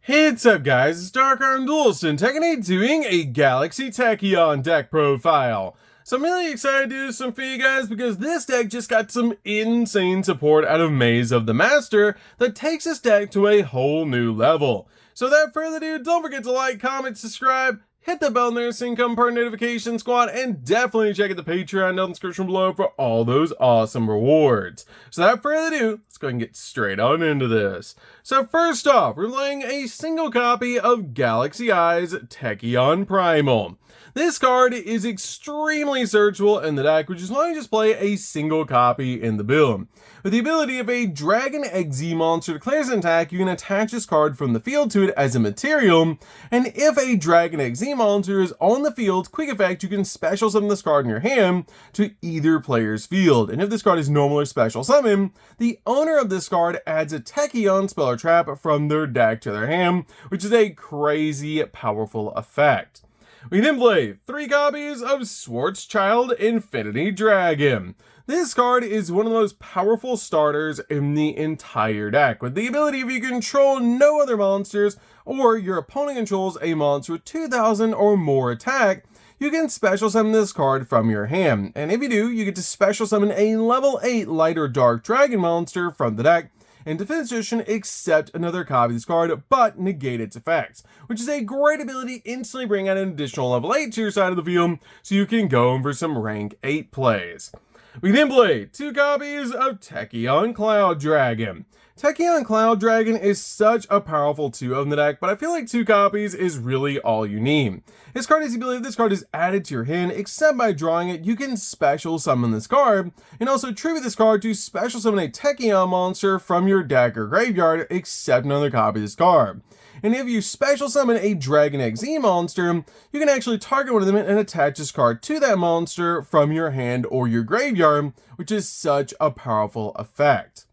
Hey, what's up guys, it's DarkArmedDuelist and today doing a Galaxy Tachyon deck profile. So I'm really excited to do some for you guys because this deck just got some insane support out of Maze of the Master that takes this deck to a whole new level. So without further ado, don't forget to like, comment, subscribe, hit the bell notification, become part of notification squad, and definitely check out the Patreon down in the description below for all those awesome rewards. So without further ado, let's go ahead and get straight on into this. So first off, we're playing a single copy of Galaxy Eyes Tachyon Primal. This card is extremely searchable in the deck, which is why you just play a single copy in the build. With the ability of a Dragon XZ monster declares an attack, you can attach this card from the field to it as a material, and if a Dragon XZ monster is on the field, quick effect, you can special summon this card in your hand to either player's field. And if this card is normal or special summon, the owner of this card adds a Tachyon spell or trap from their deck to their hand, which is a crazy powerful effect. We then play 3 copies of Schwarzschild Infinity Dragon. This card is one of the most powerful starters in the entire deck, with the ability if you control no other monsters or your opponent controls a monster with 2000 or more attack, you can special summon this card from your hand. And if you do, you get to special summon a level 8 light or dark dragon monster from the deck, and defense position except another copy of this card, but negate its effects, which is a great ability to instantly bring out an additional level 8 to your side of the field, so you can go in for some rank 8 plays. We then play 2 copies of Tachyon Cloud Dragon. Tachyon Cloud Dragon is such a powerful 2 in the deck, but I feel like 2 copies is really all you need. This card has the ability, if this card is added to your hand, except by drawing it, you can special summon this card, and also tribute this card to special summon a Tachyon monster from your deck or graveyard, except another copy of this card. And if you special summon a Dragon XZ monster, you can actually target one of them and attach this card to that monster from your hand or your graveyard, which is such a powerful effect.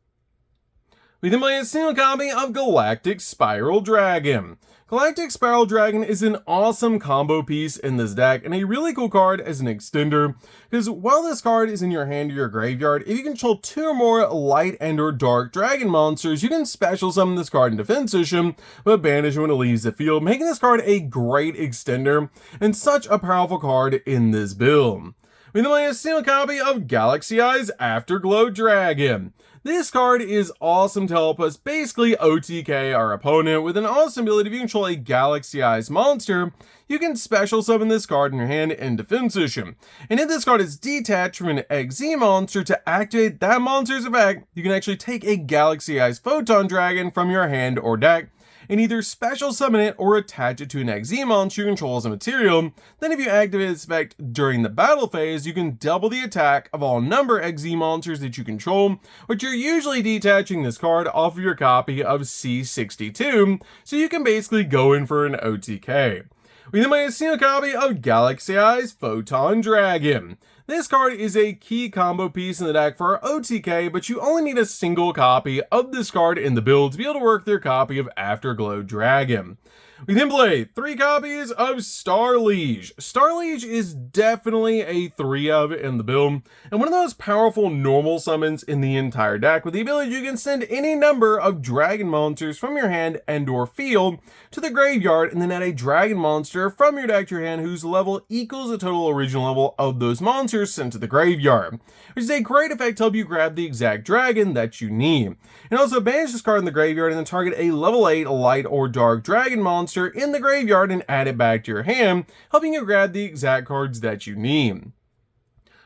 We then play a single copy of Galactic Spiral Dragon. Galactic Spiral Dragon is an awesome combo piece in this deck and a really cool card as an extender, because while this card is in your hand or your graveyard, if you control 2 or more light and or dark dragon monsters, you can special summon this card in defense position, but banish it when it leaves the field, making this card a great extender and such a powerful card in this build. We then play a single copy of Galaxy Eyes Afterglow Dragon. This card is awesome to help us basically OTK our opponent with an awesome ability. If you control a Galaxy Eyes monster, you can special summon this card in your hand in defense position. And if this card is detached from an XZ monster, to activate that monster's effect, you can actually take a Galaxy Eyes Photon Dragon from your hand or deck, and either special summon it or attach it to an XZ monster you control as a material. Then if you activate this effect during the battle phase, you can double the attack of all number XZ monsters that you control, which you're usually detaching this card off of your copy of C62, so you can basically go in for an OTK. We then play a single copy of Galaxy Eyes Photon Dragon. This card is a key combo piece in the deck for OTK, but you only need a single copy of this card in the build to be able to work their copy of Afterglow Dragon. We then play 3 copies of Starliege. Starliege is definitely a 3 of in the build, and one of those powerful normal summons in the entire deck, with the ability you can send any number of dragon monsters from your hand and or field to the graveyard, and then add a dragon monster from your deck to your hand whose level equals the total original level of those monsters sent to the graveyard, which is a great effect to help you grab the exact dragon that you need. And also banish this card in the graveyard and then target a level 8 light or dark dragon monster in the graveyard and add it back to your hand, helping you grab the exact cards that you need.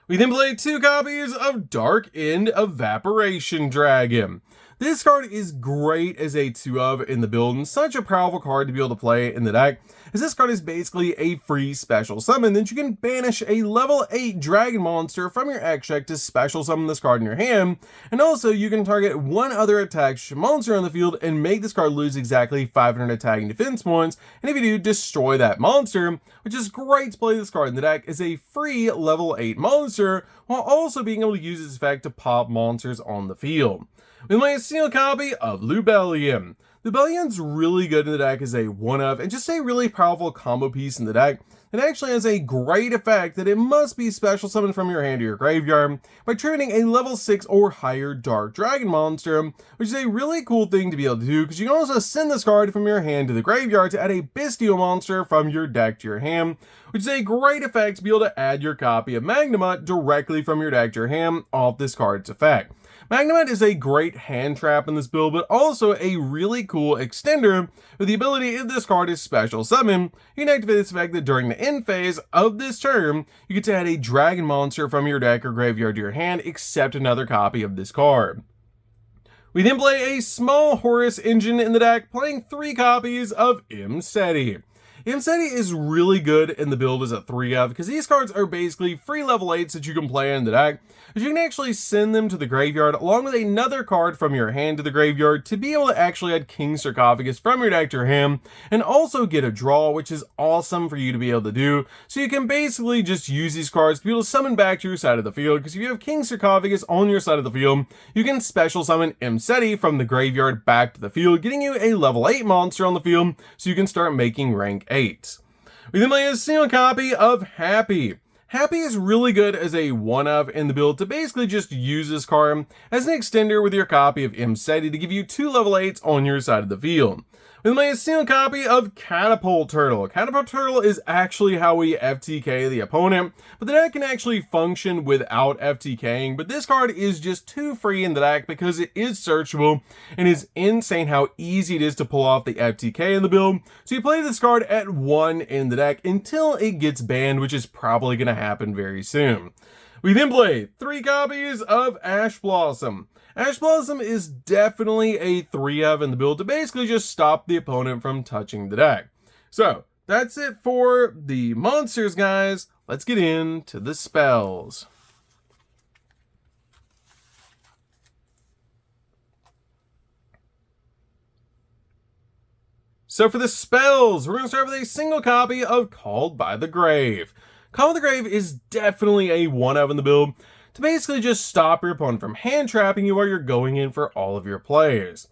We then play 2 copies of Dark End Evaporation Dragon. This card is great as a 2 of in the build and such a powerful card to be able to play in the deck, as this card is basically a free special summon that you can banish a level 8 dragon monster from your X deck to special summon this card in your hand, and also you can target one other attached monster on the field and make this card lose exactly 500 attacking defense points, and if you do, destroy that monster, which is great to play this card in the deck as a free level 8 monster, while also being able to use its effect to pop monsters on the field. We play a single copy of Lubellium. The Bellion's really good in the deck as a one-of and just a really powerful combo piece in the deck. It actually has a great effect that it must be special summoned from your hand to your graveyard by triggering a level 6 or higher Dark Dragon monster, which is a really cool thing to be able to do because you can also send this card from your hand to the graveyard to add a Bestial monster from your deck to your hand, which is a great effect to be able to add your copy of Magnemite directly from your deck to your hand off this card's effect. Magnemite is a great hand trap in this build, but also a really cool extender with the ability, if this card is special summon, you can activate this effect that during the end phase of this turn, you get to add a dragon monster from your deck or graveyard to your hand, except another copy of this card. We then play a small Horus engine in the deck, playing 3 copies of Imseti. Imseti is really good in the build as a 3-of because these cards are basically free level 8s that you can play in the deck, but you can actually send them to the graveyard along with another card from your hand to the graveyard to be able to actually add King Sarcophagus from your deck to your hand and also get a draw, which is awesome for you to be able to do. So you can basically just use these cards to be able to summon back to your side of the field, because if you have King Sarcophagus on your side of the field, you can special summon Imseti from the graveyard back to the field, getting you a level 8 monster on the field so you can start making rank 8. We then play a single copy of Happy. Happy is really good as a one-of in the build to basically just use this card as an extender with your copy of Imseti to give you 2 level 8s on your side of the field. We then play a single copy of Catapult Turtle. Catapult Turtle is actually how we FTK the opponent, but the deck can actually function without FTKing, but this card is just too free in the deck because it is searchable and is insane how easy it is to pull off the FTK in the build. So you play this card at 1 in the deck until it gets banned, which is probably going to happen very soon. We then play 3 copies of Ash Blossom. Ash Blossom is definitely a 3-of in the build to basically just stop the opponent from touching the deck. So that's it for the monsters, guys. Let's get into the spells. So for the spells, we're going to start with a single copy of Called by the Grave. Called by the Grave is definitely a 1-of in the build to basically just stop your opponent from hand trapping you while you're going in for all of your plays.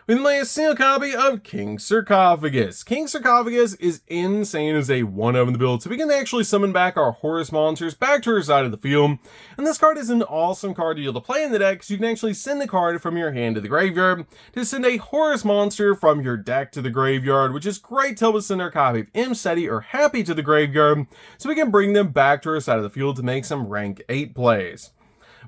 We then play a single copy of King Sarcophagus. King Sarcophagus is insane as a 1-of in the build, so we can actually summon back our Horus monsters back to our side of the field. And this card is an awesome card to be able to play in the deck, because you can actually send the card from your hand to the graveyard to send a Horus monster from your deck to the graveyard, which is great to help us send our copy of Imseti or Happy to the graveyard, so we can bring them back to our side of the field to make some rank 8 plays.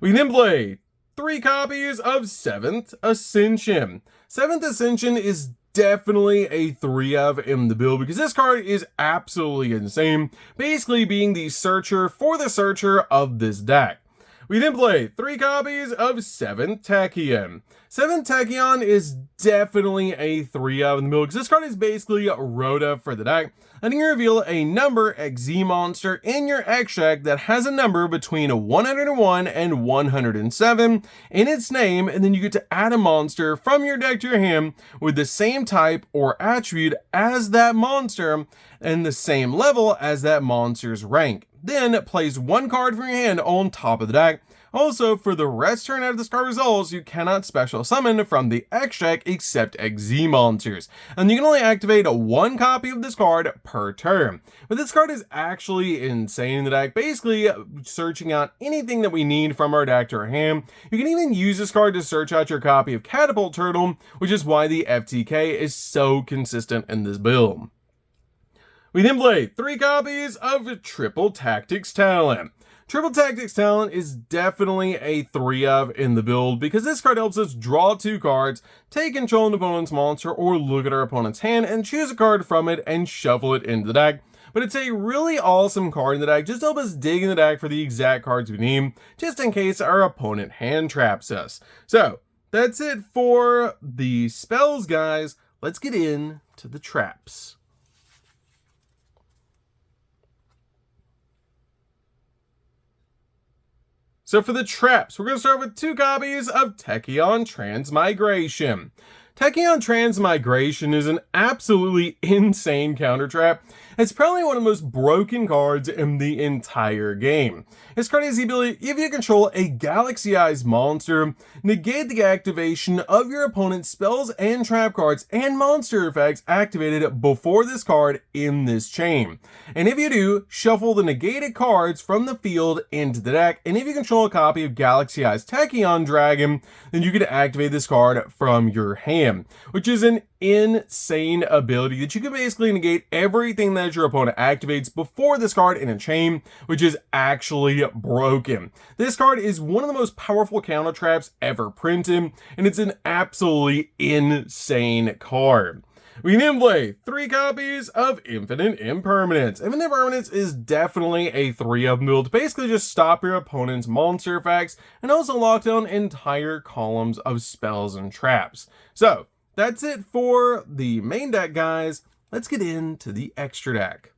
We then play 3 copies of 7th Ascension. 7th Ascension is definitely a 3-of in the build because this card is absolutely insane, basically being the searcher for the searcher of this deck. We then play 3 copies of 7th Tachyon. 7th Tachyon is definitely a 3-of in the build because this card is basically Rhoda for the deck, letting you reveal a number XZ monster in your extract that has a number between 101 and 107 in its name, and then you get to add a monster from your deck to your hand with the same type or attribute as that monster and the same level as that monster's rank. Then it plays 1 card from your hand on top of the deck. Also, for the rest turn out of this card results, you cannot special summon from the extract except XZ monsters, and you can only activate 1 copy of this card per turn. But this card is actually insane in the deck, basically searching out anything that we need from our deck to our hand. You can even use this card to search out your copy of Catapult Turtle, which is why the FTK is so consistent in this build. We then play 3 copies of Triple Tactics Talent. Triple Tactics Talent is definitely a 3-of in the build because this card helps us draw 2 cards, take control of an opponent's monster, or look at our opponent's hand and choose a card from it and shuffle it into the deck. But it's a really awesome card in the deck just to help us dig in the deck for the exact cards we need, just in case our opponent hand traps us. So that's it for the spells, guys. Let's get into the traps. So for the traps, we're going to start with 2 copies of Tachyon Transmigration. Tachyon Transmigration is an absolutely insane counter trap. It's probably one of the most broken cards in the entire game. This card has the ability, if you control a galaxy-ized monster, negate the activation of your opponent's spells and trap cards and monster effects activated before this card in this chain. And if you do, shuffle the negated cards from the field into the deck, and if you control a copy of galaxy-ized Tachyon Dragon, then you can activate this card from your hand, which is an insane ability that you can basically negate everything that your opponent activates before this card in a chain, which is actually broken. This card is one of the most powerful counter traps ever printed, and it's an absolutely insane card. We then play 3 copies of Infinite Impermanence. Infinite Impermanence is definitely a 3-up build to basically just stop your opponent's monster effects and also lock down entire columns of spells and traps. So, that's it for the main deck, guys. Let's get into the extra deck.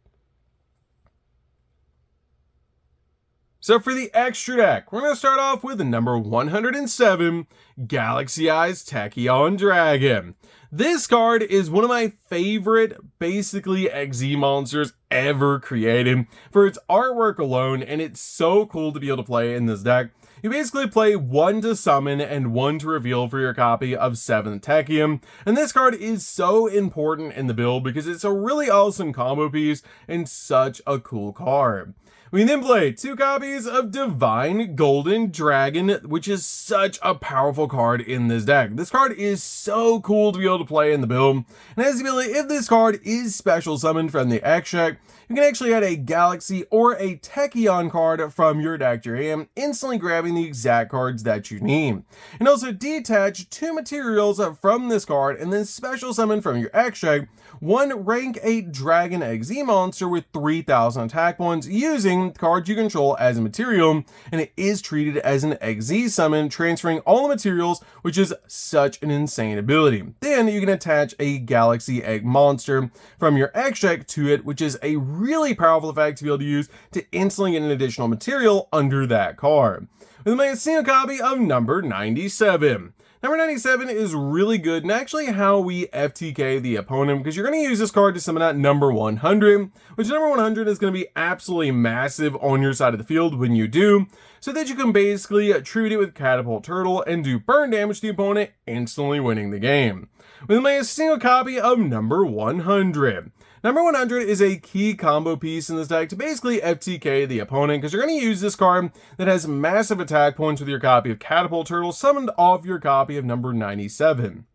So for the extra deck, we're going to start off with the number 107, Galaxy-ized Tachyon Dragon. This card is one of my favorite, basically, XZ monsters ever created for its artwork alone, and it's so cool to be able to play in this deck. You basically play 1 to summon and 1 to reveal for your copy of 7th Tachyon, and this card is so important in the build because it's a really awesome combo piece and such a cool card. We then play 2 copies of Divine Golden Dragon, which is such a powerful card in this deck. This card is so cool to be able to play in the build, and has the ability, if this card is special summoned from the X deck, you can actually add a Galaxy or a Tachyon card from your deck to your hand, instantly grabbing the exact cards that you need. And also detach 2 materials from this card, and then special summon from your X deck 1 rank 8 Dragon XZ monster with 3,000 attack points using cards you control as a material, and it is treated as an XZ summon, transferring all the materials, which is such an insane ability. Then you can attach a Galaxy Egg monster from your X deck to it, which is a really powerful effect to be able to use to instantly get an additional material under that card. With my single copy of number 97. Number 97 is really good and actually how we FTK the opponent, because you're going to use this card to summon out number 100, which number 100 is going to be absolutely massive on your side of the field when you do, so that you can basically treat it with Catapult Turtle and do burn damage to the opponent, instantly winning the game. With my single copy of number 100. Number 100 is a key combo piece in this deck to basically FTK the opponent, because you're going to use this card that has massive attack points with your copy of Catapult Turtle summoned off your copy of number 97.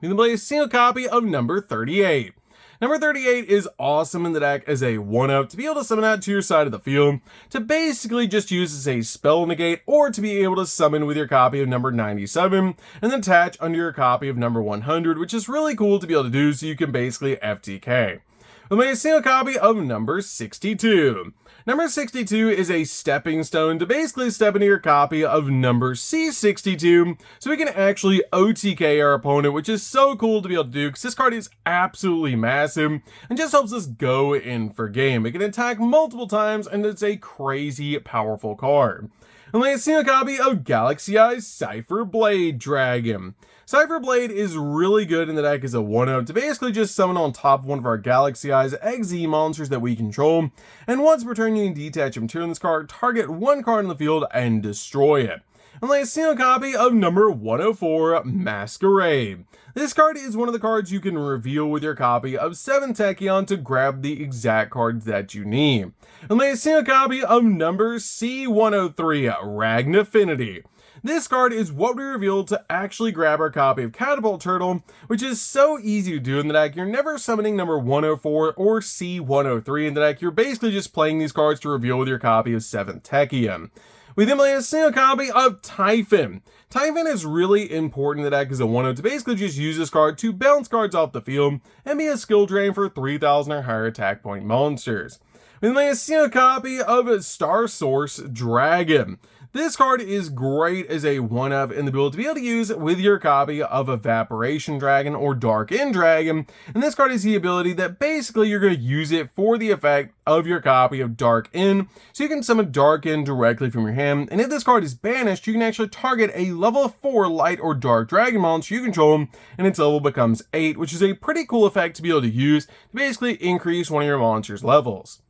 You can play a single copy of number 38. Number 38 is awesome in the deck as a 1-up to be able to summon out to your side of the field, to basically just use as a spell negate, or to be able to summon with your copy of number 97, and then attach under your copy of number 100, which is really cool to be able to do, so you can basically FTK. We'll make a single copy of number 62. Number 62 is a stepping stone to basically step into your copy of number C62, so we can actually OTK our opponent, which is so cool to be able to do, because this card is absolutely massive, and just helps us go in for game. It can attack multiple times, and it's a crazy powerful card. And make a single copy of Galaxy-ized Cypher Blade Dragon. Cypher Blade is really good in the deck as a 1-up to basically just summon on top of one of our Galaxy-ized XZ monsters that we control, and once per turn you can detach a material in this card, target 1 card in the field, and destroy it. And lay a single copy of number 104, Masquerade. This card is one of the cards you can reveal with your copy of 7 Tachyon to grab the exact cards that you need. And lay a single copy of number C103, Ragnafinity. This card is what we revealed to actually grab our copy of Catapult Turtle, which is so easy to do in the deck. You're never summoning number 104 or C103 in the deck. You're basically just playing these cards to reveal with your copy of 7th Tachyon. We then play a single copy of Typhon. Typhon is really important in the deck as a 1-up to basically just use this card to bounce cards off the field and be a skill drain for 3,000 or higher attack point monsters. We then play a single copy of Star Source Dragon. This card is great as a 1-of in the build to be able to use with your copy of Evaporation Dragon or Dark End Dragon, and this card is the ability that basically you're going to use it for the effect of your copy of Dark End, so you can summon Dark End directly from your hand, and if this card is banished, you can actually target a level 4 light or dark dragon monster you control, and its level becomes 8, which is a pretty cool effect to be able to use to basically increase one of your monster's levels.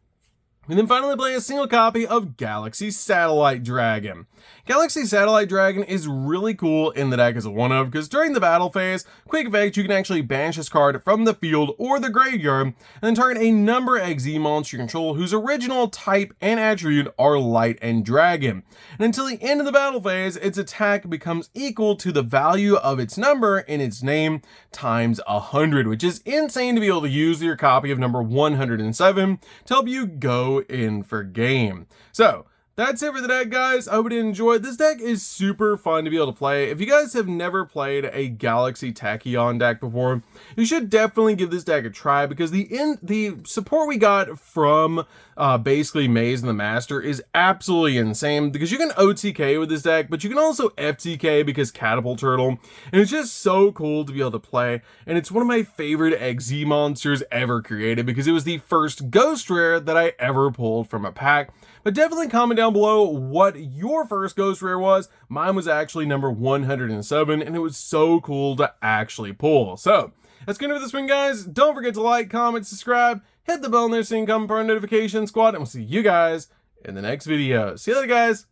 And then finally play a single copy of Galaxy Satellite Dragon. Galaxy Satellite Dragon is really cool in the deck as a 1-of because during the battle phase, quick effect, you can actually banish this card from the field or the graveyard and then target a number XZ monster you control whose original type and attribute are light and dragon. And until the end of the battle phase, its attack becomes equal to the value of its number in its name times 100, which is insane to be able to use your copy of number 107 to help you go in for game. So that's it for the deck, guys. I hope you enjoyed. This deck is super fun to be able to play. If you guys have never played a Galaxy Tachyon deck before, you should definitely give this deck a try because the support we got from basically Maze and the Master is absolutely insane because you can OTK with this deck, but you can also FTK because Catapult Turtle, and it's just so cool to be able to play, and it's one of my favorite XZ monsters ever created because it was the first ghost rare that I ever pulled from a pack. But definitely comment down below what your first ghost rare was. Mine was actually number 107, and it was so cool to actually pull. So that's gonna do this one, guys. Don't forget to like, comment, subscribe, hit the bell in there so you can come for our notification squad, and we'll see you guys in the next video. See you later, guys.